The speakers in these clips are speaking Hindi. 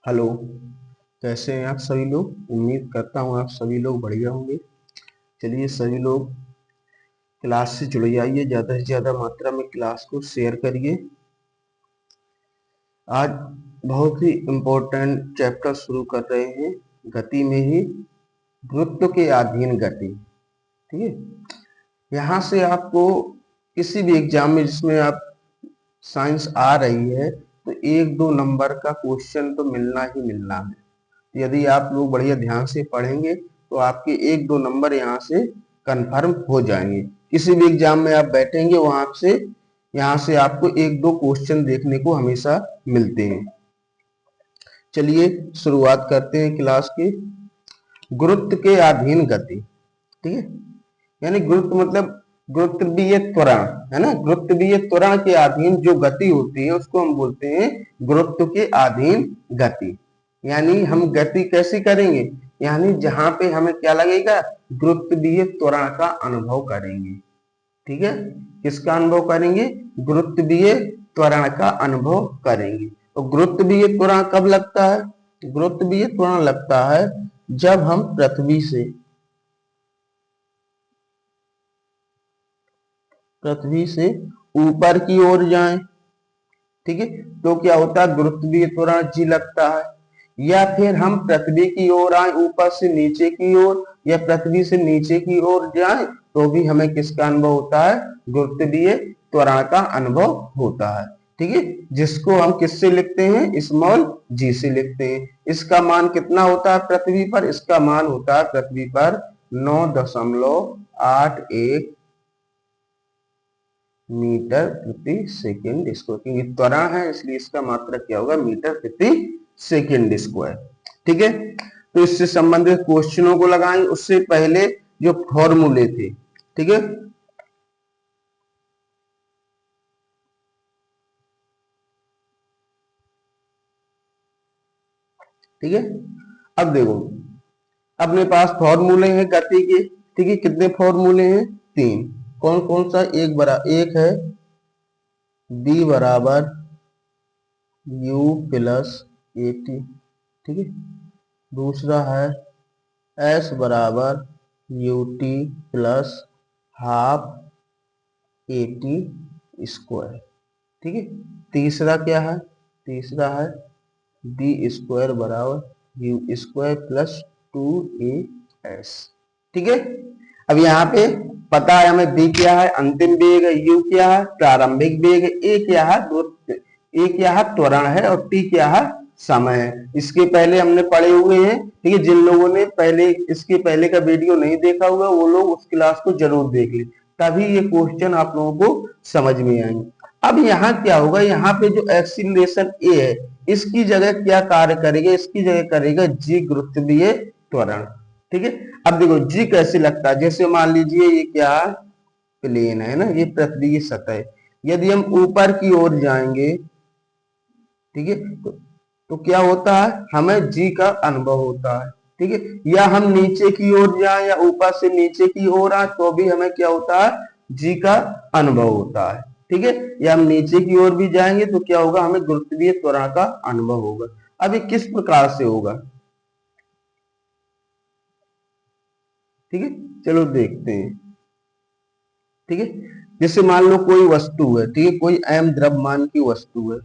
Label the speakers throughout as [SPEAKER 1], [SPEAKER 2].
[SPEAKER 1] हेलो। कैसे हैं आप सभी लोग? उम्मीद करता हूँ आप सभी लोग बढ़िया होंगे। चलिए सभी लोग क्लास से जुड़ जाइए, ज़्यादा से ज़्यादा मात्रा में क्लास को शेयर करिए। आज बहुत ही इम्पोर्टेंट चैप्टर शुरू कर रहे हैं, गति में ही गुरुत्व के अधीन गति। ठीक है, यहाँ से आपको किसी भी एग्जाम में जिसमें आप साइंस आ रही है तो 1-2 नंबर का क्वेश्चन तो मिलना ही मिलना है। यदि आप लोग बढ़िया ध्यान से पढ़ेंगे तो आपके 1-2 नंबर यहाँ से कंफर्म हो जाएंगे। किसी भी एग्जाम में आप बैठेंगे वहां से यहाँ से आपको 1-2 क्वेश्चन देखने को हमेशा मिलते हैं। चलिए शुरुआत करते हैं क्लास की। गुरुत्व के अधीन गति, ठीक है, यानी गुरुत्व मतलब गुरुत्वीय त्वरण, है ना। गुरुत्वीय त्वरण के अधीन जो गति होती है उसको हम बोलते हैं गुरुत्व के अधीन गति। यानी हम गति कैसी करेंगे, यानी जहां पे हमें क्या लगेगा, गुरुत्वीय त्वरण का अनुभव करेंगे। ठीक है, किसका अनुभव करेंगे, गुरुत्वीय त्वरण का अनुभव करेंगे। तो गुरुत्वीय त्वरण कब लगता है, गुरुत्वीय त्वरण लगता है जब हम पृथ्वी से ऊपर की ओर जाएं। ठीक है, तो क्या होता है, गुरुत्वीय त्वरण जी लगता है। या फिर हम पृथ्वी की ओर आए, ऊपर से नीचे की ओर, या पृथ्वी से नीचे की ओर जाए तो भी हमें किसका अनुभव होता है, गुरुत्वीय त्वरण का अनुभव होता है। ठीक है, जिसको हम किससे लिखते हैं, स्मॉल जी से लिखते हैं। इसका मान कितना होता है पृथ्वी पर, इसका मान होता है पृथ्वी पर 9.81 मीटर प्रति सेकेंड स्क्वायर, क्योंकि त्वरण है इसलिए इसका मात्रक क्या होगा, मीटर प्रति सेकेंड स्क्वायर। ठीक है, तो इससे संबंधित क्वेश्चनों को लगाएं। उससे पहले जो फॉर्मूले थे, ठीक है, ठीक है, अब देखो अपने पास फॉर्मूले हैं गति के। ठीक है, कितने फॉर्मूले हैं, 3। कौन कौन सा, एक है b बराबर u प्लस at, ठीक है। दूसरा है s बराबर ut plus half at square, ठीक है। तीसरा क्या है, तीसरा है b स्क्वायर बराबर u स्क्वायर प्लस 2as, ठीक है। अब यहाँ पे पता है हमें b क्या है, अंतिम वेग है, u क्या है, प्रारंभिक वेग है, a क्या है, a क्या है, त्वरण है, और t क्या है, समय है। इसके पहले हमने पढ़े हुए हैं। ठीक है, जिन लोगों ने पहले इसके पहले का वीडियो नहीं देखा हुआ वो लोग उस क्लास को जरूर देख ले, तभी ये क्वेश्चन आप लोगों को समझ में आएंगे। अब यहाँ क्या होगा, यहाँ पे जो एक्सीलरेशन ए है इसकी जगह क्या कार्य करेगा, इसकी जगह करेगा जी गुरुत्वीय त्वरण। ठीक है, अब देखो जी कैसे लगता है, जैसे मान लीजिए ये क्या प्लेन है ना, ये पृथ्वी की सतह है। यदि हम ऊपर की ओर जाएंगे, ठीक है, तो क्या होता है, हमें जी का अनुभव होता है। ठीक है, या हम नीचे की ओर जाए या ऊपर से नीचे की ओर आए तो भी हमें क्या होता है, जी का अनुभव होता है। ठीक है, या हम नीचे की ओर भी जाएंगे तो क्या होगा, हमें गुरुत्वीय त्वरण का अनुभव होगा। अब ये किस प्रकार से होगा, ठीक है, चलो देखते हैं। ठीक है, जैसे मान लो कोई वस्तु है, ठीक है, कोई अहम द्रव्यमान की वस्तु है,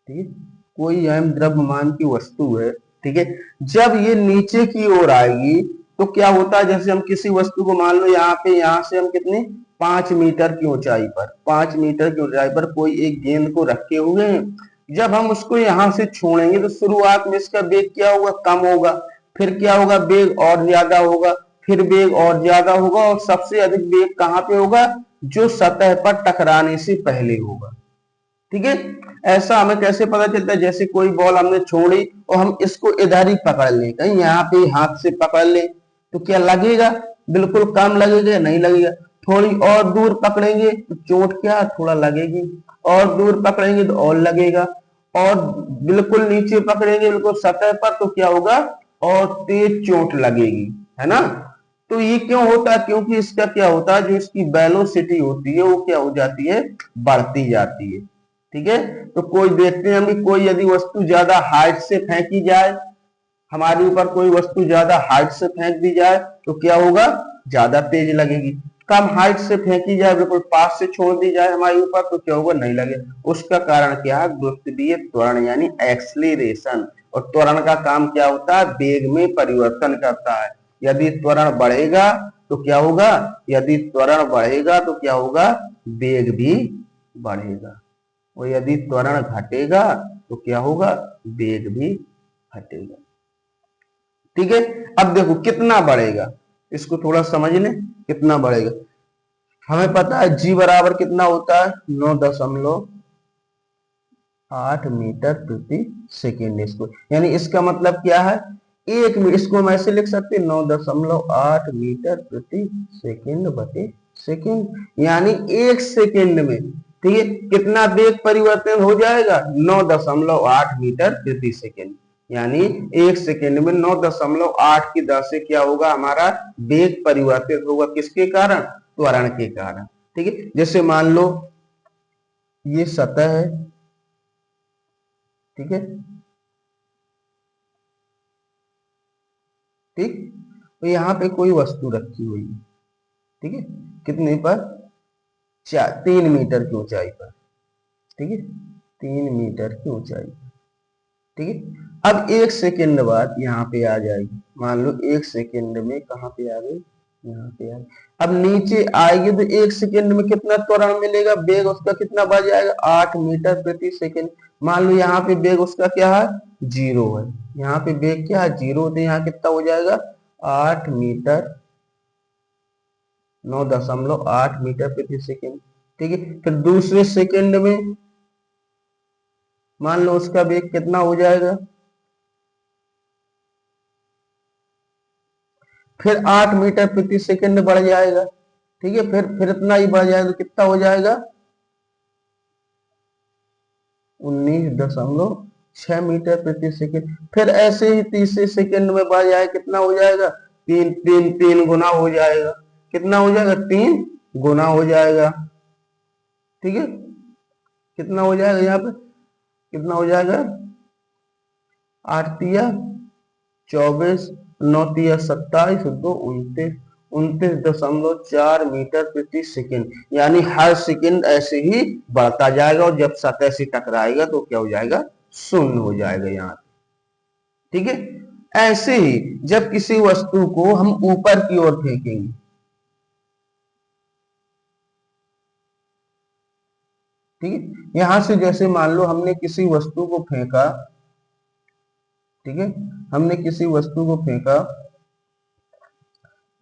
[SPEAKER 1] ठीक है, कोई अहम द्रव्यमान की वस्तु है। ठीक है, जब ये नीचे की ओर आएगी तो क्या होता है, जैसे हम किसी वस्तु को मान लो यहाँ पे, यहाँ से हम कितने 5 मीटर की ऊंचाई पर, 5 मीटर की ऊंचाई पर कोई एक गेंद को रखे हुए हैं। जब हम उसको यहाँ से छोड़ेंगे तो शुरुआत में इसका वेग क्या होगा, कम होगा, फिर क्या होगा, वेग और ज्यादा होगा, फिर वेग और ज्यादा होगा, और सबसे अधिक वेग कहाँ पे होगा, जो सतह पर टकराने से पहले होगा। ठीक है, ऐसा हमें कैसे पता चलता है, जैसे कोई बॉल हमने छोड़ी और हम इसको इधर ही पकड़ लें, कहीं यहाँ पे हाथ से पकड़ लें तो क्या लगेगा, बिल्कुल कम लगेगा या नहीं लगेगा। थोड़ी और दूर पकड़ेंगे तो चोट क्या थोड़ा लगेगी, और दूर पकड़ेंगे तो और लगेगा, और बिल्कुल नीचे पकड़ेंगे बिल्कुल सतह पर तो क्या होगा, और तेज चोट लगेगी, है ना। तो ये क्यों होता है, क्योंकि इसका क्या होता है, जो इसकी वेलोसिटी होती है वो क्या हो जाती है, बढ़ती जाती है। ठीक ठीक है। तो कोई देखते हैं हम कि कोई यदि वस्तु ज्यादा हाइट से फेंकी जाए, हमारे ऊपर कोई वस्तु ज्यादा हाइट से फेंक दी जाए तो क्या होगा, ज्यादा तेज लगेगी। कम हाइट से फेंकी जाए, बिल्कुल पास से छोड़ दी जाए हमारे ऊपर तो क्या होगा, नहीं लगेगा। उसका कारण क्या है, गुरुत्वीय त्वरण यानी एक्सीलरेशन। और त्वरण का काम क्या होता है, वेग में परिवर्तन करता है। यदि त्वरण बढ़ेगा तो क्या होगा, यदि त्वरण बढ़ेगा तो क्या होगा, वेग भी बढ़ेगा। और यदि त्वरण घटेगा तो क्या होगा, वेग भी घटेगा। ठीक है। अब देखो कितना बढ़ेगा, इसको थोड़ा समझ लें, कितना बढ़ेगा। हमें पता है जी बराबर कितना होता है, 9.8 मीटर प्रति सेकेंड स्क्वायर। यानी इसका मतलब क्या है, इसको हम ऐसे लिख सकते हैं 9.8 मीटर प्रति सेकेंड बटे सेकेंड। यानी एक सेकेंड में, ठीक है, कितना वेग परिवर्तन हो जाएगा, 9.8 मीटर प्रति सेकेंड। यानी एक सेकेंड में 9.8 की दर से क्या होगा, हमारा वेग परिवर्तित होगा। किसके कारण, त्वरण के कारण। ठीक है। जैसे मान लो ये सतह है, ठीक है, ठीक। तो यहाँ पे कोई वस्तु रखी हुई है, ठीक है, कितने पर, 3 मीटर की ऊंचाई पर, ठीक है, 3 मीटर की ऊंचाई, ठीक है। अब एक सेकेंड बाद यहाँ पे आ जाएगी, मान लो एक सेकेंड में कहाँ पे आ गई, यहाँ पे आ गई। अब नीचे आएगी तो एक सेकेंड में कितना त्वरण मिलेगा, वेग उसका कितना बढ़ जाएगा, 8 मीटर प्रति सेकेंड। मान लो यहाँ पे वेग उसका क्या है, 0 है। यहाँ पे वेग क्या है, 0, तो यहाँ कितना हो जाएगा, 8 मीटर, 9.8 मीटर प्रति सेकेंड। ठीक है। फिर दूसरे सेकेंड में मान लो उसका वेग कितना हो जाएगा, फिर 8 मीटर प्रति सेकंड बढ़ जाएगा। ठीक है। फिर इतना ही बढ़ जाएगा तो कितना हो जाएगा, 19.6 मीटर प्रति सेकंड। फिर ऐसे ही तीसरे सेकंड में बढ़ जाएगा, कितना हो जाएगा, तीन गुना हो जाएगा। कितना हो जाएगा, 3 गुना हो जाएगा। ठीक है। कितना हो जाएगा, यहाँ पे कितना हो जाएगा, 8 तिया 24, 9 तिया 27, 2 29, 29.4 मीटर प्रति सेकेंड। यानी हर सेकेंड ऐसे ही बढ़ता जाएगा और जब सतह से टकराएगा तो क्या हो जाएगा, शून्य हो जाएगा यहाँ। ठीक है। ऐसे ही जब किसी वस्तु को हम ऊपर की ओर फेंकेंगे, ठीक है, यहां से जैसे मान लो हमने किसी वस्तु को फेंका, ठीक है, हमने किसी वस्तु को फेंका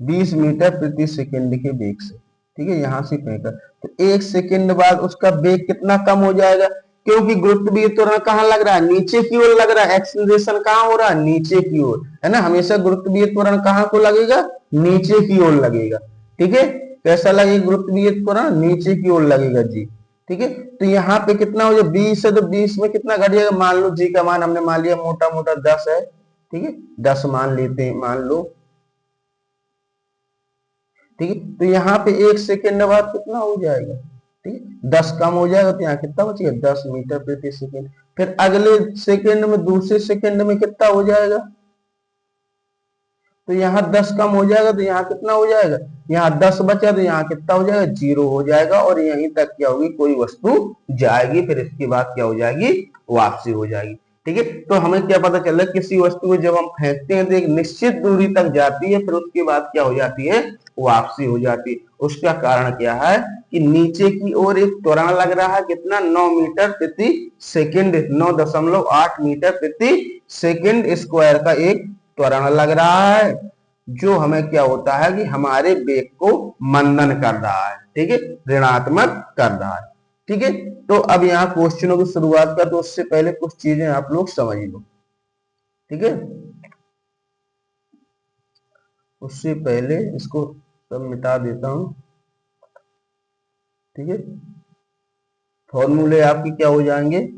[SPEAKER 1] 20 मीटर प्रति सेकंड के वेग से, ठीक है, यहां से फेंका तो एक सेकंड बाद उसका वेग कितना कम हो जाएगा, क्योंकि गुरुत्वीय त्वरण कहाँ लग रहा है, नीचे की ओर लग रहा है। एक्सीलरेशन कहाँ हो रहा है, नीचे की ओर, है ना। हमेशा गुरुत्वीय त्वरण कहाँ को लगेगा, नीचे की ओर लगेगा। ठीक है। कैसा लगेगा, गुरुत्वीय त्वरण नीचे की ओर लगेगा जी। ठीक है। तो यहाँ पे कितना हो जाए, 20 है तो 20 में कितना घट जाएगा, मान लो जी का मान हमने मान लिया मोटा मोटा 10 है, ठीक है, 10 मान लेते हैं, मान लो, ठीक है। तो यहाँ पे एक सेकेंड बाद कितना हो जाएगा, ठीक है, 10 कम हो जाएगा तो यहाँ कितना बचेगा, 10 मीटर प्रति सेकेंड। फिर अगले सेकेंड में, दूसरे सेकेंड में कितना हो जाएगा, तो यहाँ 10 कम हो जाएगा तो यहाँ कितना हो जाएगा, यहाँ 10 बचा तो यहाँ कितना हो जाएगा, 0 हो जाएगा। और यहीं तक क्या होगी, कोई वस्तु जाएगी, फिर इसके बाद क्या हो जाएगी, वापसी हो जाएगी। ठीक है। तो हमें क्या पता चल रहा है, किसी वस्तु को जब हम फेंकते हैं तो एक निश्चित दूरी तक जाती है, फिर उसके बाद क्या हो जाती है, वापसी हो जाती है। उसका कारण क्या है कि नीचे की ओर एक त्वरण लग रहा है, कितना, 9 मीटर प्रति सेकेंड, 9.8 मीटर प्रति सेकेंड स्क्वायर का एक त्वरण लग रहा है, जो हमें क्या होता है कि हमारे वेग को मंदन कर रहा है, ठीक है, ऋणात्मक कर रहा है। ठीक है। तो अब यहाँ क्वेश्चनों की शुरुआत कर, तो उससे पहले कुछ चीजें आप लोग समझ लो। ठीक है। उससे पहले इसको सब मिटा देता हूं। ठीक है। फॉर्मूले आपके क्या हो जाएंगे,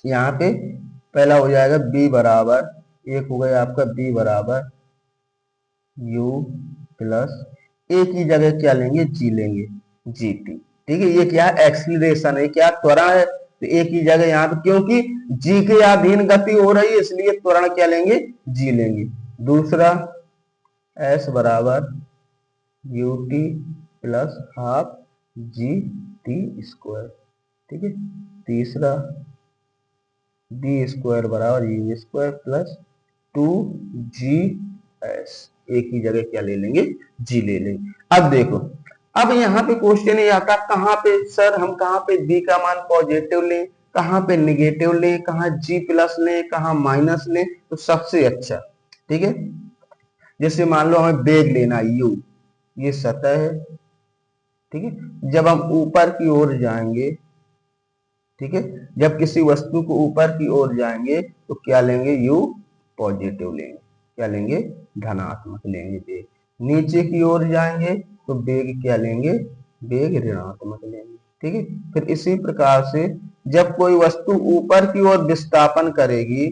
[SPEAKER 1] यहाँ पे पहला हो जाएगा बी बराबर, एक हो गया आपका बी बराबर यू प्लस, ए की जगह क्या लेंगे, जी लेंगे, जी टी। ठीक है। ये क्या है, एक्सीलरेशन है, क्या त्वरण है, तो एक ही जगह यहाँ पे, क्योंकि जी के अधीन गति हो रही है इसलिए त्वरण क्या लेंगे, जी लेंगे। दूसरा एस बराबर U T plus half G T square, ठीक है। तीसरा बी स्क्वायर बराबर यू स्क्वायर प्लस 2 GS, एक ही जगह क्या ले लेंगे, जी ले लेंगे। अब देखो, अब यहाँ पे क्वेश्चन ये आता कहाँ पे सर, हम कहाँ पे बी का मान पॉजिटिव लें, कहाँ पे निगेटिव लें, कहाँ जी प्लस लें, कहाँ माइनस लें, तो सबसे अच्छा, ठीक है। जैसे मान लो हमें बेग लेना यू, ये सतह है, ठीक है। जब हम ऊपर की ओर जाएंगे, ठीक है, जब किसी वस्तु को ऊपर की ओर जाएंगे तो क्या लेंगे, यू पॉजिटिव लेंगे, क्या लेंगे, धनात्मक लेंगे बेग। नीचे की ओर जाएंगे तो बेग क्या लेंगे, बेग ऋणात्मक लेंगे, ठीक है। फिर इसी प्रकार से जब कोई वस्तु ऊपर की ओर विस्थापन करेगी,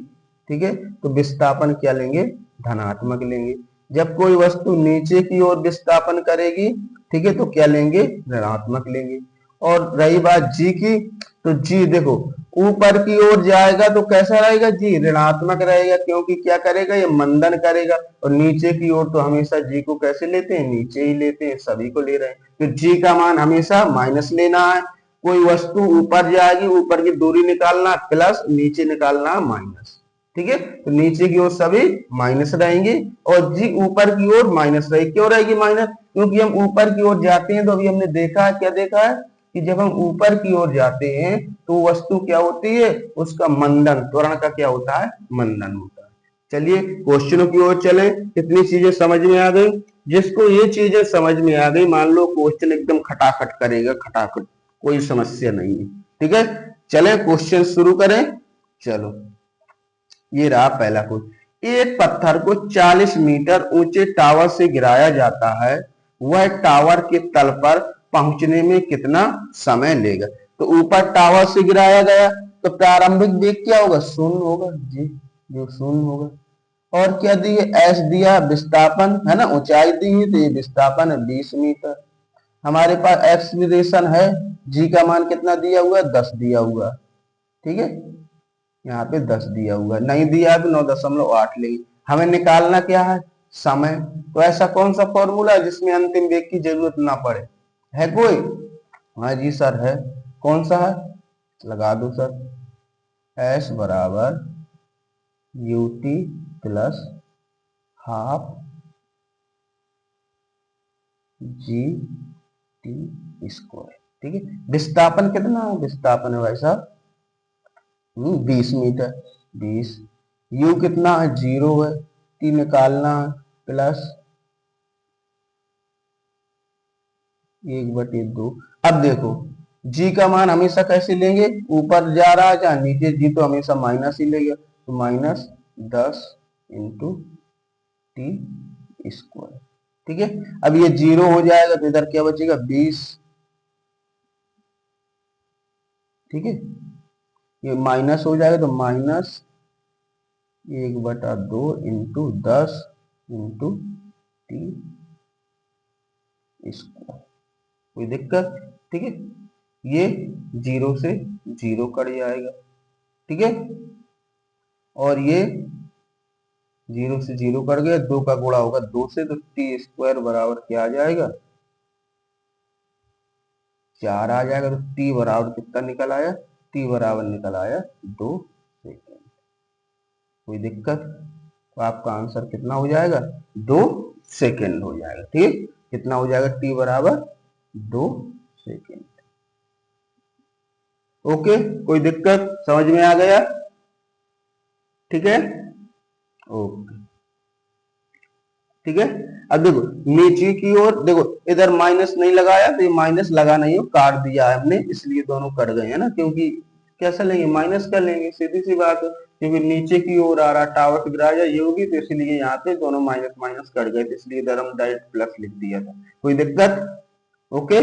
[SPEAKER 1] ठीक है, तो विस्थापन क्या लेंगे, धनात्मक लेंगे। जब कोई वस्तु नीचे की ओर विस्थापन करेगी, ठीक है, तो क्या लेंगे, ऋणात्मक लेंगे। और रही बात जी की, तो जी देखो ऊपर की ओर जाएगा तो कैसा रहेगा, जी ऋणात्मक रहेगा, क्योंकि क्या करेगा, ये मंदन करेगा। और नीचे की ओर तो हमेशा जी को कैसे लेते हैं, नीचे ही लेते हैं, सभी को ले रहे हैं, तो जी का मान हमेशा माइनस लेना है। कोई वस्तु ऊपर जाएगी, ऊपर की दूरी निकालना प्लस, नीचे निकालना माइनस, ठीक है। तो नीचे की ओर सभी माइनस रहेंगे और जी ऊपर की ओर माइनस रहेगी। क्यों रहेगी माइनस, क्योंकि हम ऊपर की ओर जाते हैं, तो अभी हमने देखा है, क्या देखा है कि जब हम ऊपर की ओर जाते हैं तो वस्तु क्या होती है, उसका मंदन, त्वरण का क्या होता है, मंदन होता है। चलिए क्वेश्चनों की ओर चले, कितनी चीजें समझ में आ गई। जिसको ये चीजें समझ में आ गई, मान लो क्वेश्चन एकदम खटाखट करेगा, खटाखट, कोई समस्या नहीं है, ठीक है। चले क्वेश्चन शुरू करें। चलो ये रहा पहला क्वेश्चन, एक पत्थर को 40 मीटर ऊंचे टावर से गिराया जाता है, वह टावर के तल पर पहुंचने में कितना समय लेगा। तो ऊपर टावर से गिराया गया तो प्रारंभिक वेग क्या होगा, शून्य होगा जी, जो शून्य होगा। और क्या दिए, एस दिया विस्थापन है ना, ऊंचाई दी है तो ये विस्थापन है 20 मीटर। हमारे पास एक्सीलरेशन है, जी का मान कितना दिया हुआ है, 10 दिया हुआ, ठीक है। यहाँ पे 10 दिया हुआ है, नहीं दिया है तो 9.8 लेंगे। हमें निकालना क्या है, समय। तो ऐसा कौन सा फॉर्मूला है जिसमें अंतिम वेग की जरूरत ना पड़े, है कोई, हाँ जी सर है, कौन सा है, लगा दो सर, एस बराबर U T plus half G T square, ठीक है। विस्थापन कितना है, विस्थापन है भाई साहब 20 मीटर, 20, यू कितना है 0 है, टी निकालना है प्लस 1/2। अब देखो जी का मान हमेशा कैसे लेंगे, ऊपर जा रहा है चाहे नीचे, जी तो हमेशा माइनस ही लेगा, तो -10 इंटू टी स्क्वायर, ठीक है। अब ये 0 हो जाएगा तो इधर क्या बचेगा 20, ठीक है। ये माइनस हो जाएगा तो -1/2 इंटू 10 इंटू टी स्क्वायर, कोई दिक्कत, ठीक है। ये 0 से 0 कट जाएगा, ठीक है। और ये 0 से 0 कट गया, 2 का गुणा होगा 2 से, तो टी स्क्वायर बराबर क्या आ जाएगा, 4 आ जाएगा। तो टी बराबर कितना निकल आया, टी बराबर निकल आया 2 सेकेंड, कोई दिक्कत। तो आपका आंसर कितना हो जाएगा, 2 सेकेंड हो जाएगा, ठीक। कितना हो जाएगा, टी बराबर 2 सेकेंड। ओके, कोई दिक्कत, समझ में आ गया, ठीक है, ओके, ठीक है। अब देखो नीचे की ओर देखो, इधर माइनस नहीं लगाया तो ये माइनस लगा नहीं हो, काट दिया है हमने, इसलिए दोनों कट गए है ना, क्योंकि कैसा लेंगे, माइनस का लेंगे, सीधी सी बात है, क्योंकि नीचे की ओर आ रहा टावर से गिराया ये होगी, तो इसलिए यहाँ पे दोनों माइनस माइनस कट गए, तो इसलिए इधर हम डायरेक्ट प्लस लिख दिया था, कोई दिक्कत। ओके,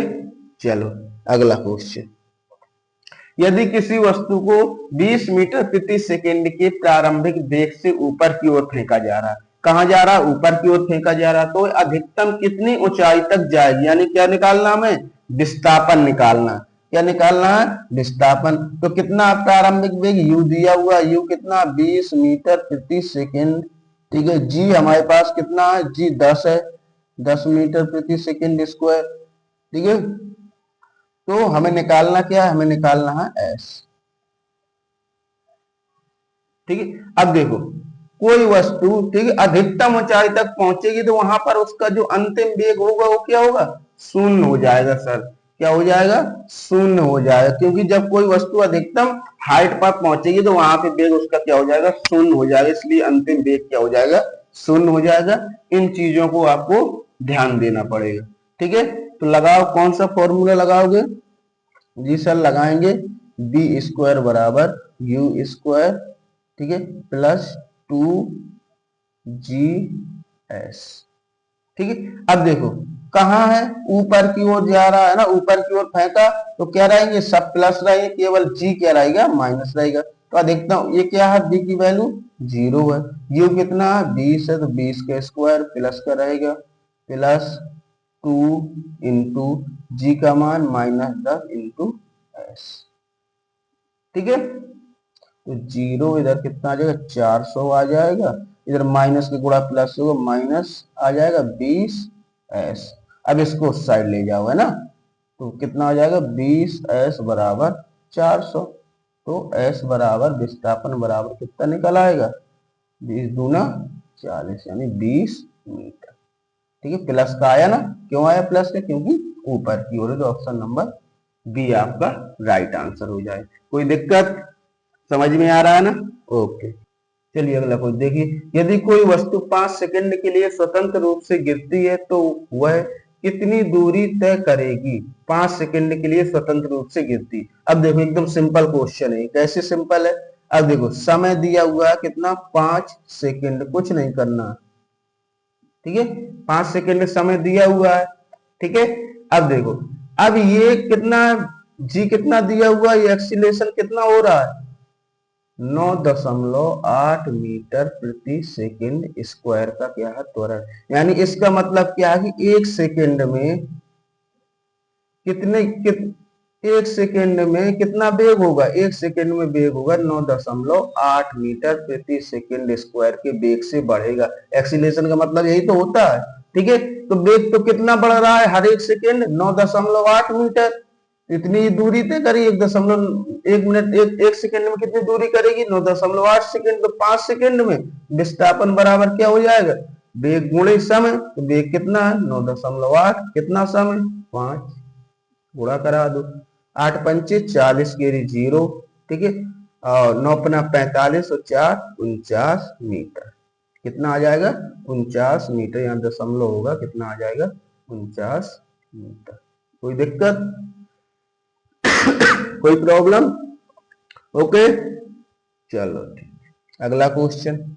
[SPEAKER 1] चलो अगला क्वेश्चन, यदि किसी वस्तु को 20 मीटर प्रति सेकेंड के प्रारंभिक वेग से ऊपर की ओर फेंका जा रहा है, कहां जा रहा है, ऊपर की ओर फेंका जा रहा है, तो अधिकतम कितनी ऊंचाई तक जाएगी, यानी क्या निकालना हमें, विस्थापन निकालना। क्या निकालना है? विस्थापन। तो कितना प्रारंभिक वेग u दिया हुआ, u कितना 20 मीटर प्रति सेकंड। ठीक है, g हमारे पास कितना है? g 10 है, 10 मीटर प्रति सेकंड स्क्वायर। ठीक है, तो हमें निकालना क्या है? हमें निकालना है s। ठीक है, अब देखो कोई वस्तु, ठीक है, अधिकतम ऊंचाई तक पहुंचेगी तो वहां पर उसका जो अंतिम वेग होगा वो क्या होगा? शून्य हो जाएगा सर। क्या हो जाएगा? शून्य हो जाएगा, क्योंकि जब कोई वस्तु अधिकतम हाइट पर पहुंचेगी तो वहां पे वेग उसका क्या हो जाएगा? शून्य हो जाएगा, इसलिए अंतिम वेग क्या हो जाएगा? शून्य हो जाएगा। इन चीजों को आपको ध्यान देना पड़ेगा। ठीक है, तो लगाओ, कौन सा फॉर्मूला लगाओगे? जी सर लगाएंगे बी स्क्वायर बराबर यू स्क्वायर, ठीक है, प्लस 2GS। ठीक है, अब देखो कहाँ है? ऊपर की ओर जा रहा है ना, ऊपर की ओर फेंका तो क्या रहेंगे? सब प्लस रहेंगे, केवल g क्या रहेगा? माइनस रहेगा। तो देखता हूं ये क्या है? b की वैल्यू 0 है। u कितना है? 20 है, तो 20 का स्क्वायर प्लस का रहेगा, प्लस 2 इंटू जी का मान माइनस 10 इंटू एस। ठीक है, तो 0 इधर कितना आ जाएगा? 400 आ जाएगा, इधर माइनस के गुणा प्लस होगा, माइनस आ जाएगा 20s। अब इसको साइड ले जाओ, है ना, तो कितना आ जाएगा? 20s बराबर 400। तो s बराबर विस्थापन बराबर कितना निकल आएगा? 20 दूना 40 यानी 20 मीटर। ठीक है, प्लस का आया ना? क्यों आया प्लस का? क्योंकि ऊपर की ओर है, तो ऑप्शन नंबर बी आपका राइट आंसर हो जाए। कोई दिक्कत समझ में आ रहा है ना? ओके, चलिए अगला क्वेश्चन देखिए। यदि कोई वस्तु 5 सेकंड के लिए स्वतंत्र रूप से गिरती है तो वह कितनी दूरी तय करेगी? 5 सेकंड के लिए स्वतंत्र रूप से गिरती। अब देखो एकदम सिंपल क्वेश्चन है। कैसे सिंपल है? अब देखो समय दिया हुआ है कितना? 5 सेकंड, कुछ नहीं करना। ठीक है, 5 सेकंड समय दिया हुआ है। ठीक है, अब देखो, अब ये कितना जी कितना दिया हुआ है? ये एक्सीलरेशन कितना हो रहा है? 9.8 मीटर प्रति सेकंड स्क्वायर का क्या है? त्वरण। यानी इसका मतलब क्या है कि एक सेकंड में एक सेकंड में कितना वेग होगा? एक सेकंड में वेग होगा 9.8 मीटर प्रति सेकंड स्क्वायर के वेग से बढ़ेगा। एक्सीलरेशन का मतलब यही तो होता है। ठीक है, तो वेग तो कितना बढ़ रहा है हर एक सेकंड? 9.8 मीटर। इतनी दूरी तय करी, 1 मिनट एक सेकंड में कितनी दूरी करेगी? 9.8 सेकंड। तो 5 सेकंड में विस्थापन बराबर क्या हो जाएगा? वेग गुणे समय। तो वेग कितना है? 9.8, कितना समय? 5, गुणा करा दो, 8 पंचे 40 के 0। ठीक है, और 9 पना 45 और 4 49 मीटर। कितना आ जाएगा? 49 मीटर। यहाँ दशमलव होगा, कितना आ जाएगा? 49 मीटर। कोई दिक्कत? कोई प्रॉब्लम? ओके, चलो ठीक। अगला क्वेश्चन,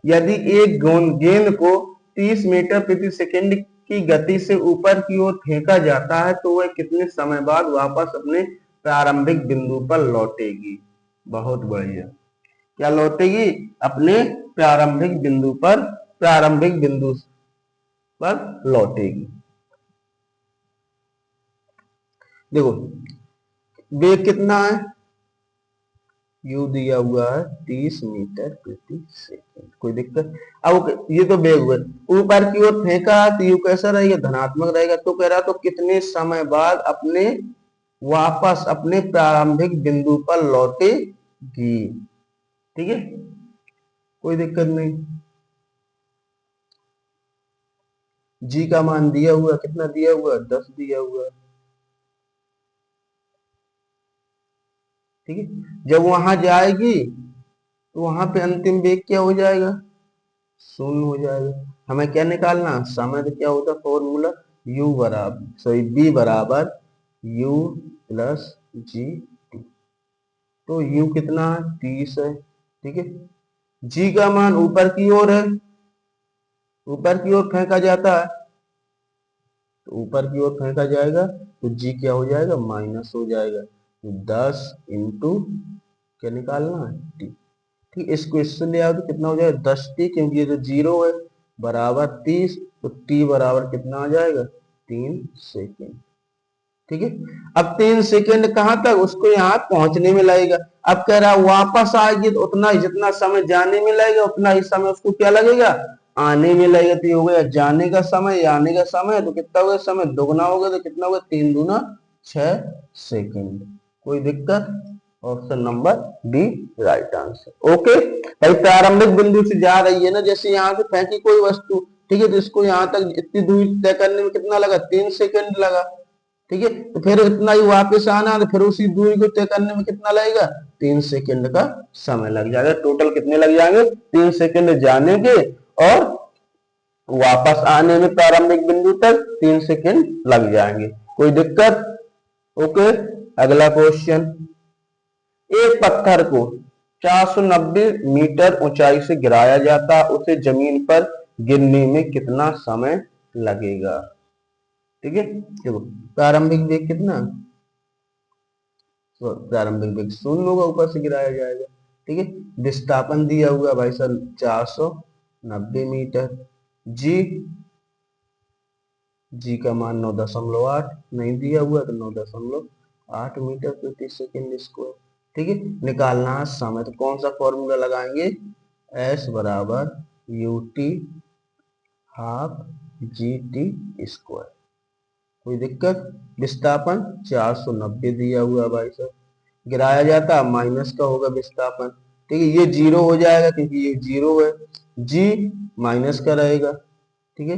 [SPEAKER 1] यदि एक गेंद को 30 मीटर प्रति सेकंड की गति से ऊपर की ओर फेंका जाता है तो वह कितने समय बाद वापस अपने प्रारंभिक बिंदु पर लौटेगी? बहुत बढ़िया। क्या लौटेगी? अपने प्रारंभिक बिंदु पर लौटेगी। देखो वेग कितना है? यू दिया हुआ है 30 मीटर प्रति सेकंड। कोई दिक्कत? अब ये तो वेग हुआ, ऊपर की ओर फेंका तो यू कैसा रहेगा? धनात्मक रहेगा। तो कह रहा तो कितने समय बाद वापस अपने प्रारंभिक बिंदु पर लौटेगी। ठीक है, कोई दिक्कत नहीं। जी का मान दिया हुआ, कितना दिया हुआ? 10 दिया हुआ। ठीक है, जब वहां जाएगी तो वहां पे अंतिम वेग क्या हो जाएगा? शून्य हो जाएगा। हमें क्या निकालना? समय। तो क्या होता है फॉर्मूला? u बराबर सॉरी b बराबर u प्लस जी टी। तो u कितना है? 30 है। ठीक है, g का मान ऊपर की ओर है, ऊपर की ओर फेंका जाता है, तो ऊपर की ओर फेंका जाएगा तो g क्या हो जाएगा? माइनस हो जाएगा। तो 10 इंटू क्या निकालना है? टी। ठीक, इसको इससे ले आओ तो कितना हो जाएगा? 10t, क्योंकि ये जो 0 है बराबर 30, तो t बराबर कितना आ जाएगा? 3 सेकेंड। ठीक है। अब 3 सेकंड कहां तक, उसको यहाँ पहुंचने में लगेगा। अब कह रहा है वापस आएगी तो उतना ही जितना समय जाने में लगेगा उतना ही समय उसको क्या लगेगा, आने में लगेगा। तो ये हो गया जाने का समय, आने का समय, तो कितना हो गया, समय दोगुना हो गया, तो कितना हो गया, 3 दूना 6 सेकंड। कोई दिक्कत? Option number D right answer. Okay भाई, प्रारंभिक बिंदु से जा रही है ना, जैसे यहाँ से फेंकी कोई वस्तु, ठीक है, तो इसको यहाँ तक इतनी दूरी तय करने में कितना लगा, 3 सेकंड लगा। ठीक है, तो फिर इतना ही वापस आना, तो फिर उसी दूरी को तय करने में कितना लगेगा, 3 सेकंड का समय लग जाएगा। टोटल कितने लग जाएंगे, 3 सेकंड जाने के और वापस आने में प्रारंभिक बिंदु तक 3 सेकंड लग जाएंगे। कोई दिक्कत? ओके, अगला क्वेश्चन। एक पत्थर को 490 मीटर ऊंचाई से गिराया जाता, उसे जमीन पर गिरने में कितना समय लगेगा। ठीक है, देखो प्रारंभिक वेग कितना, तो प्रारंभिक वेग 0 होगा, ऊपर से गिराया जाएगा। ठीक है, विस्थापन दिया हुआ भाई साहब 490 मीटर। जी जी का मान 9.8 नहीं दिया हुआ, तो 9.8 मीटर प्रति सेकेंड स्क्वायर। ठीक है, निकालना है समय, तो कौन सा फॉर्मूला लगाएंगे, एस बराबर U T half G T square. कोई दिक्कत? विस्थापन 490 दिया हुआ भाई साहब, गिराया जाता माइनस का होगा विस्थापन। ठीक है, ये 0 हो जाएगा क्योंकि ये 0 है, जी माइनस का रहेगा। ठीक है,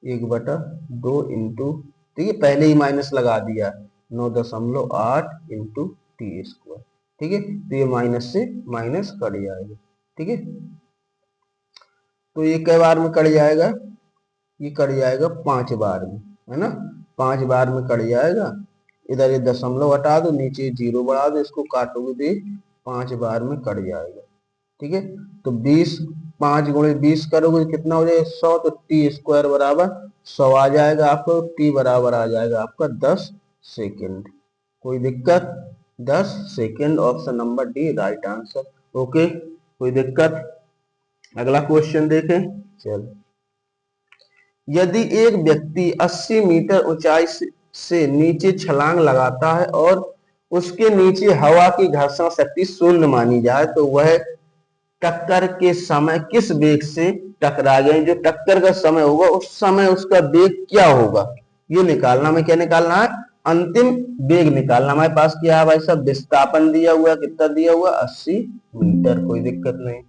[SPEAKER 1] 1/2 इंटू, ठीक है, पहले ही माइनस लगा दिया, 9.8 इंटू टी स्क्वायर। ठीक है, तो ये माइनस से माइनस कट जाएगा। ठीक है, तो ये कई बार में कट जाएगा, ये कट जाएगा 5 बार में, है ना, 5 बार में कट जाएगा। इधर ये दशमलव हटा दो, नीचे 0 बढ़ा दो, इसको काटोगे तो 5 बार में कट जाएगा। ठीक है, तो 20, 5 गुणे 20 करोगे तो कितना हो जाएगा, 100, तो टी स्क्वायर बराबर 100 आ जाएगा आपको, टी बराबर आ जाएगा आपका 10 सेकेंड। कोई दिक्कत? 10 second, option number D right answer. Okay, कोई दिक्कत? अगला क्वेश्चन देखें। चलो, यदि एक व्यक्ति 80 मीटर ऊंचाई से नीचे छलांग लगाता है और उसके नीचे हवा की घर्षण शक्ति 0 मानी जाए, तो वह टक्कर के समय किस वेग से टकराएगा। जो टक्कर का समय होगा उस समय उसका वेग क्या होगा, ये निकालना। में क्या निकालना है, अंतिम वेग निकालना। हमारे पास क्या है भाई साहब, विस्थापन दिया हुआ, कितना दिया हुआ, 80 मीटर। कोई दिक्कत नहीं,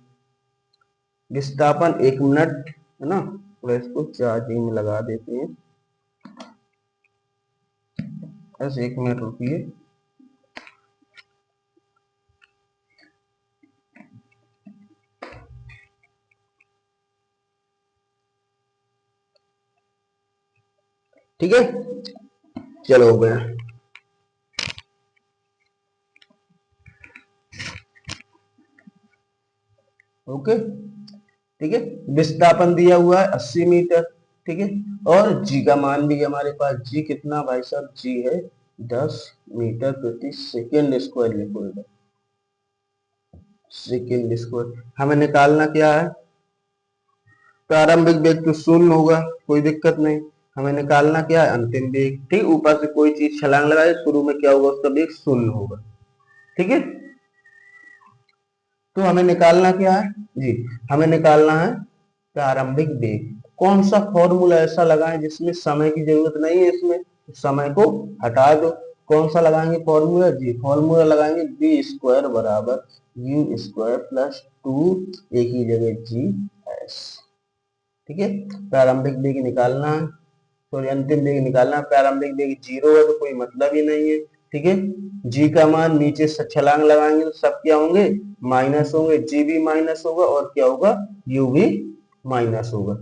[SPEAKER 1] विस्थापन 1 मिनट, है ना, तो इसको चार्जिंग में लगा देते हैं, बस 1 मिनट रुकिए। ठीक है, चलो हो गया। ओके, ठीक है, विस्थापन दिया हुआ है 80 मीटर। ठीक है, और जी का मान भी हमारे पास, जी कितना भाई साहब, जी है 10 मीटर प्रति सेकेंड स्क्वायर। लिखो इधर सेकेंड स्क्वायर। हमें निकालना क्या है, प्रारंभिक वेग तो 0 होगा, कोई दिक्कत नहीं। हमें निकालना क्या है, अंतिम वेग। ठीक, ऊपर से कोई चीज छलांग लगाए, शुरू में क्या होगा, उसका वेग 0 होगा। ठीक है, तो हमें निकालना क्या है जी, हमें निकालना है प्रारंभिक वेग। कौन सा फॉर्मूला ऐसा लगाएं जिसमें समय की जरूरत नहीं है, इसमें समय को हटा दो। कौन सा लगाएंगे फॉर्मूला जी, फॉर्मूला लगाएंगे बी स्क्वायर बराबर यू स्क्वायर प्लस 2 एक ही जगह जी एस। ठीक है, प्रारंभिक वेग निकालना है, सॉरी अंतिम वेग निकालना है। प्रारंभिक वेग 0 है तो कोई मतलब ही नहीं है। ठीक है, जी का मान नीचे से छलांग लगाएंगे तो सब क्या होंगे, माइनस होंगे, जी भी माइनस होगा और क्या होगा, यू भी माइनस होगा।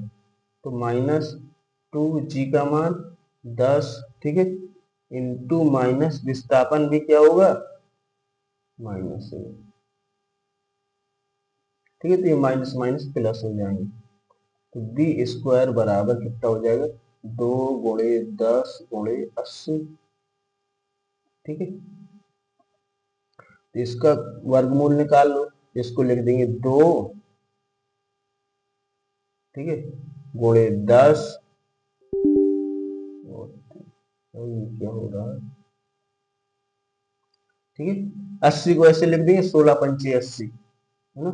[SPEAKER 1] तो -2 जी का मान 10, ठीक है, इंटू माइनस विस्थापन भी क्या होगा, माइनस होगा। ठीक है, तो ये माइनस माइनस प्लस हो जाएंगे, तो बी स्क्वायर बराबर कितना हो जाएगा, 2 गुणे 10 गुणे 80। ठीक है, तो इसका वर्गमूल निकाल लो, इसको लिख देंगे 2, ठीक है, गुणे 10 ये क्या हो रहा है, ठीक है। 80 को ऐसे लिख देंगे 16 पंचे 80, है ना,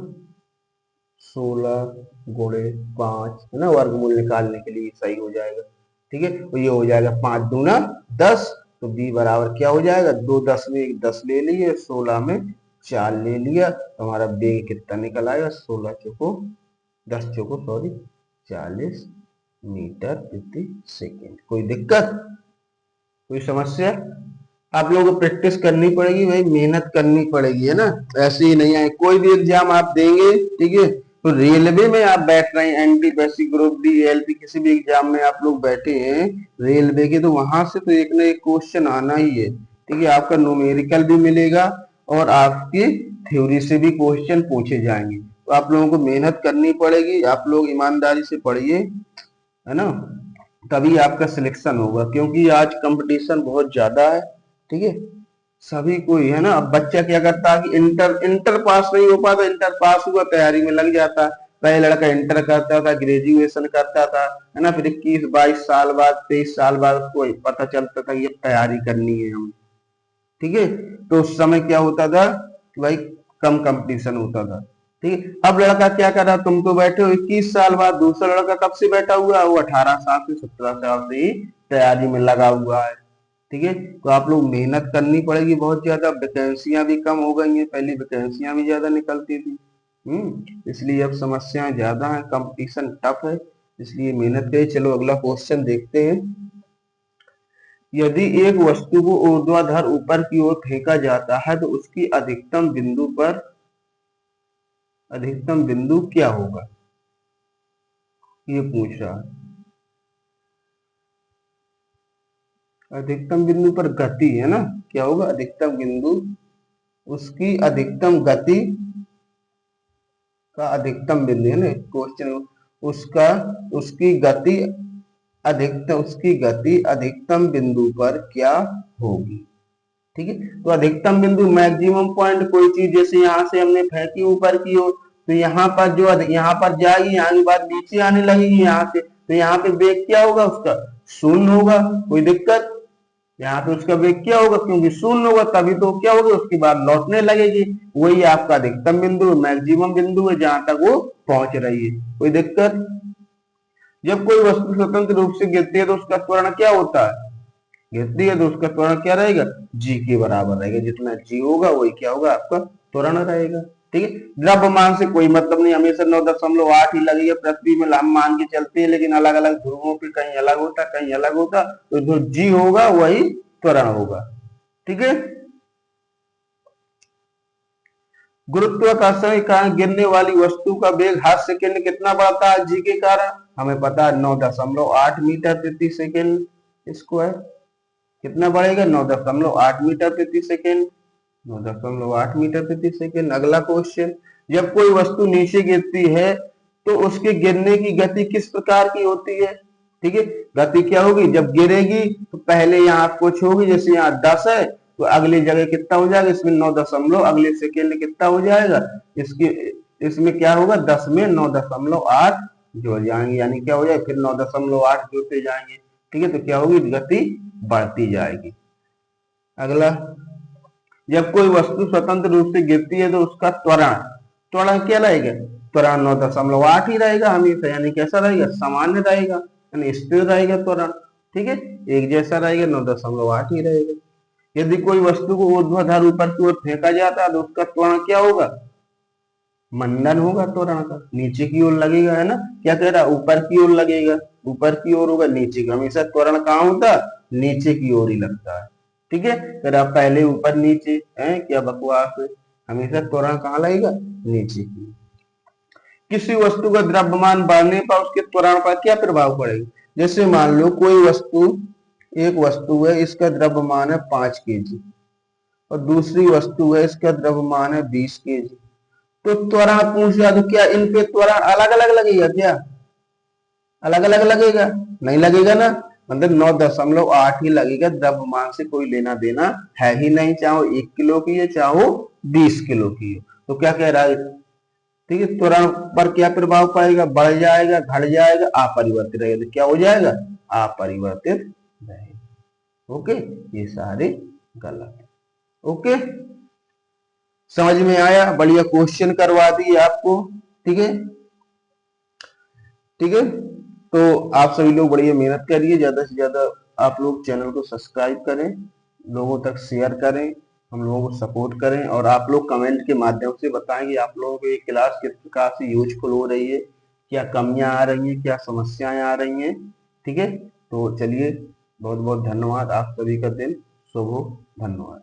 [SPEAKER 1] 16 गुणे 5, है ना, वर्गमूल निकालने के लिए सही हो जाएगा, ठीक है। तो ये हो जाएगा 5 दूना 10, तो b बराबर क्या हो जाएगा, 2 10 में 1 10 ले लिए, 16 में 4 ले लिया, तो हमारा बेग कितना निकल आएगा, 16 चौको 10 चौको सॉरी 40 मीटर प्रति सेकेंड। कोई दिक्कत, कोई समस्या? आप लोगों को प्रैक्टिस करनी पड़ेगी भाई, मेहनत करनी पड़ेगी, है ना, ऐसे ही नहीं आए। कोई भी एग्जाम आप देंगे, ठीक है, तो रेलवे में आप बैठ रहे हैं, एनटीपीसी ग्रुप डी एलपी किसी भी एग्जाम में आप लोग बैठे हैं रेलवे के, तो वहां से तो एक ना एक क्वेश्चन आना ही है, ठीक है। आपका न्यूमेरिकल भी मिलेगा और आपकी थ्योरी से भी क्वेश्चन पूछे जाएंगे, तो आप लोगों को मेहनत करनी पड़ेगी, आप लोग ईमानदारी से पढ़िए, है ना, तभी आपका सिलेक्शन होगा, क्योंकि आज कंपटीशन बहुत ज्यादा है, ठीक है। सभी कोई, है ना, अब बच्चा क्या करता है कि इंटर इंटर पास नहीं हो पाता, इंटर पास हुआ तैयारी में लग जाता है। पहले लड़का इंटर करता था, ग्रेजुएशन करता था, है ना, फिर 21 22 साल बाद 23 साल बाद उसको पता चलता था ये तैयारी करनी है हमें, ठीक है। तो उस समय क्या होता था कि भाई कम कंपटीशन होता था, ठीक है। अब लड़का क्या कर रहा, तुम तो बैठे हो 21 साल बाद, दूसरा लड़का कब से बैठा हुआ है, वो 18 साल से 17 साल से ही तैयारी में लगा हुआ है, ठीक है। तो आप लोग मेहनत करनी पड़ेगी बहुत ज्यादा, वैकेंसियां भी कम हो गई हैं, पहले वैकेंसियां भी ज्यादा निकलती थी, इसलिए अब समस्याएं ज्यादा है, कंपटीशन टफ है, इसलिए मेहनत करिए। चलो अगला क्वेश्चन देखते हैं। यदि एक वस्तु को ऊर्ध्वाधर ऊपर की ओर फेंका जाता है तो उसकी अधिकतम बिंदु क्या होगा, ये पूछ रहा है। अधिकतम बिंदु पर गति, है ना, क्या होगा, अधिकतम बिंदु, उसकी अधिकतम गति का अधिकतम बिंदु, है ना क्वेश्चन, उसका उसकी गति अधिकतम बिंदु पर क्या होगी, ठीक है। तो अधिकतम बिंदु मैक्सिमम पॉइंट, कोई चीज जैसे यहाँ से हमने फेंकी ऊपर की ओर, तो यहाँ पर जो यहाँ पर जाएगी, यहाँ की बात नीचे आने लगेगी यहाँ से, तो यहाँ पे वेग क्या होगा उसका, शून्य होगा। कोई दिक्कत, यहाँ पे उसका वेग क्या होगा, क्योंकि शून्य होगा तभी तो क्या होगा, उसके बाद लौटने लगेगी, वही आपका अधिकतम बिंदु मैक्सिमम बिंदु है जहां तक वो पहुंच रही है। कोई दिक्कत? जब कोई वस्तु स्वतंत्र रूप से गिरती है तो उसका त्वरण क्या होता है, गिरती है तो उसका त्वरण क्या रहेगा, जी के बराबर रहेगा, जितना जी होगा वही क्या होगा, आपका त्वरण रहेगा, ठीक है। द्रव्यमान से कोई मतलब नहीं, हमेशा 9.8 ही लगेगा पृथ्वी में, हम मान के चलते हैं, लेकिन अलग अलग ध्रुवों पे कहीं अलग होता कहीं अलग होता, तो जो जी होगा वही त्वरण होगा, ठीक है। गुरुत्वाकर्षण के कारण गिरने वाली वस्तु का वेग हर सेकंड कितना बढ़ता है जी के कारण, हमें पता है 9.8 मीटर प्रति सेकंड स्क्वायर, कितना बढ़ेगा 9.8 मीटर प्रति सेकंड, 9.8 मीटर प्रति सेकंड। अगला क्वेश्चन, जब कोई वस्तु नीचे गिरती है तो उसके गिरने की गति किस प्रकार की होती है, ठीक है। गति क्या होगी, जब गिरेगी तो पहले यहाँ कुछ होगी, जैसे यहाँ 10 है तो अगली जगह कितना हो जाएगा, इसमें 9 दशमलव अगले सेकेंड कितना हो जाएगा, इसके इसमें क्या होगा, 10 में 9.8 जोड़ जाएंगे, यानी क्या हो जाएगा, फिर 9.8 जोड़ते जाएंगे, ठीक है। तो क्या होगी, गति बढ़ती जाएगी। अगला, जब कोई वस्तु स्वतंत्र रूप से गिरती है तो उसका त्वरण त्वरण क्या रहेगा, त्वरण 9.8 ही रहेगा हमेशा, यानी कैसा रहेगा, सामान्य रहेगा, यानी स्थिर रहेगा त्वरण, ठीक है, एक जैसा रहेगा, 9.8 ही रहेगा। यदि कोई वस्तु को ऊर्ध्वाधर ऊपर की ओर फेंका जाता है तो उसका त्वरण क्या होगा, मंडन होगा त्वरण का, नीचे की ओर लगेगा, है ना, क्या कह रहा है, ऊपर की ओर लगेगा, ऊपर की ओर होगा, नीचे का, हमेशा त्वरण कहाँ होता है, नीचे की ओर ही लगता है, ठीक है। फिर आप पहले ऊपर नीचे है, क्या बकवास है, हमेशा त्वरण कहाँ लगेगा, नीचे की। किसी वस्तु का द्रव्यमान बढ़ने पर उसके त्वरण पर क्या प्रभाव पड़ेगा, जैसे मान लो कोई वस्तु, एक वस्तु है इसका द्रव्यमान है 5 केजी और दूसरी वस्तु है इसका द्रव्यमान है 20 केजी, तो त्वरण पूछ रहा, तो क्या इन पे त्वरण अलग अलग लगेगा, क्या अलग अलग लगेगा, नहीं लगेगा ना, मतलब 9.8 ही लगेगा, द्रव्यमान से कोई लेना देना है ही नहीं, चाहे 1 किलो की है चाहे 20 किलो की हो, तो क्या कह रहा है, ठीक है, त्वरण पर क्या प्रभाव पड़ेगा, बढ़ जाएगा, घट जाएगा, अपरिवर्तित रहेगा, तो क्या हो जाएगा, अपरिवर्तित रहेगा। ओके, ये सारे गलत है। ओके, समझ में आया? बढ़िया क्वेश्चन करवा दिए आपको। ठीक है, ठीक है। तो आप सभी लोग बढ़िया मेहनत करिए, ज्यादा से ज्यादा आप लोग चैनल को सब्सक्राइब करें, लोगों तक शेयर करें, हम लोगों को सपोर्ट करें, और आप लोग कमेंट के माध्यम से बताएं कि आप लोगों को ये क्लास किस प्रकार से यूजफुल हो रही है, क्या कमियां आ रही हैं, क्या समस्याएं आ रही हैं। ठीक है, तो चलिए, बहुत बहुत धन्यवाद। आप सभी का दिन शुभ हो। धन्यवाद।